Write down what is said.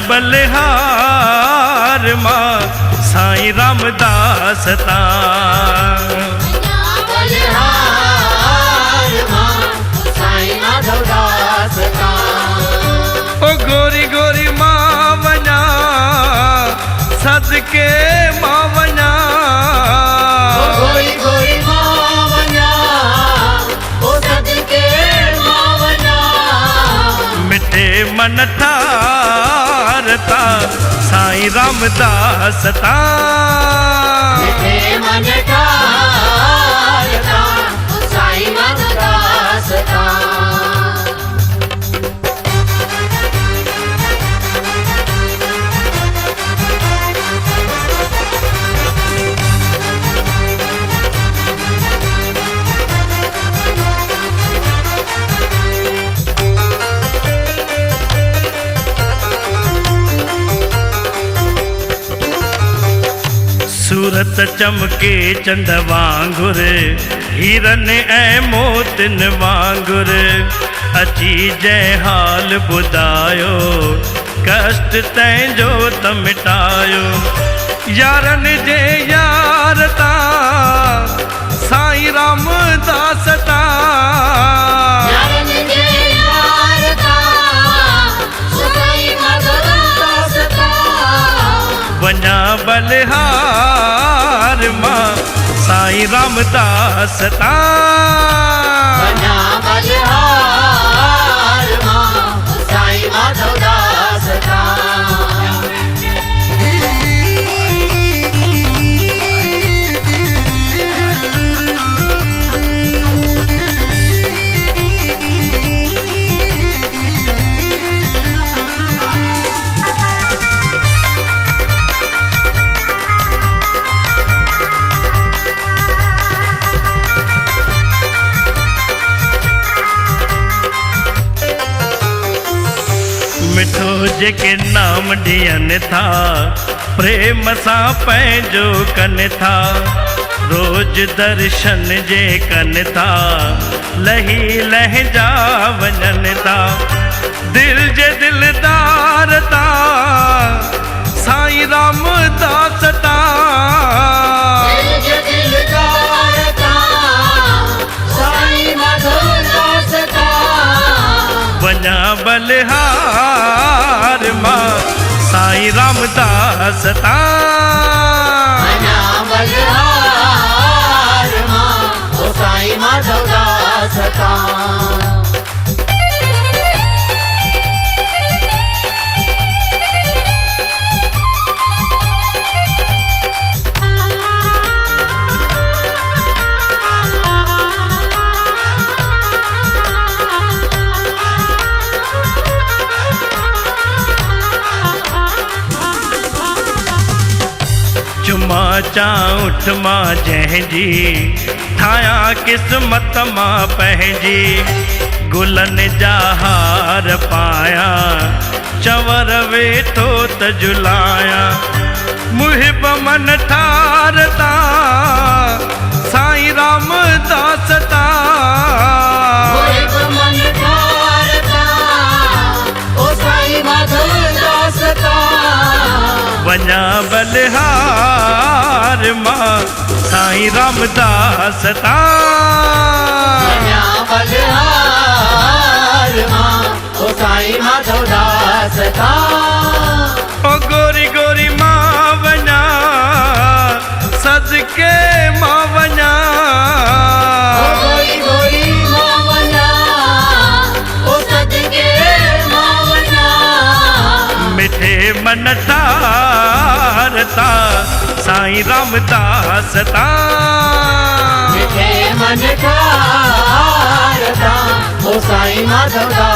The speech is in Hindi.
बलिहार मां साईं रामदास तां। बलिहार मां साईं माधवदास तां। ओ गोरी गोरी मां वञा सदके मां वञा। ओ गोरी गोरी मां वञा ओ सदके मां वञा। मिठे मन ठारता साईं रामदास तां। मिठे मन ठारता साईं माधवदास तां। सूरत चमके चंद वांगुर हीरन ऐं मोतिन वांगुर। अची जंहिं हाल ॿुधायो कष्ट तंहिंजो त मिटायो। यारन जे यार तां साईं रामदास तां। यारन जे यार तां साईं माधवदास तां। वञा बलिहार मां साईं रामदास तां। वञा बलिहार मां साईं माधवदास तां। मिठो जेके नाम ॾियनि था प्रेम सां पंहिंजो कनि था। रोज दर्शन जे कनि था लही लहजा वञनि था। दिल जे दिलदार तां साईं रामदास तां। दिल जे दिलदार तां साईं माधवदास तां। वञा बलिहार मां साईं रामदास तां। वञा बलिहार मां ओ साईं माधवदास तां। चुमा चाउठ मां जंहिंजी ठाहियां क़िस्मत मां पंहिंजी। गुलनि जा हार पाया चंवर वेठो त झुलाया। मुहिब मन ठारता साईं रामदास तां। मुहिब मन ठारता ओ साईं माधवदास तां। वञा बलिहार मां साईं रामदास तां। वञा बलिहार मां ओ साईं माधवदास तां। ओ गोरी गोरी मां वञा सदके मां वञा। ओ गोरी गोरी मां वञा ओ सदके मां वञा। मिठे मन ठारता साईं रामदास तां। मिठे मन ठारता ओ साईं माधवदास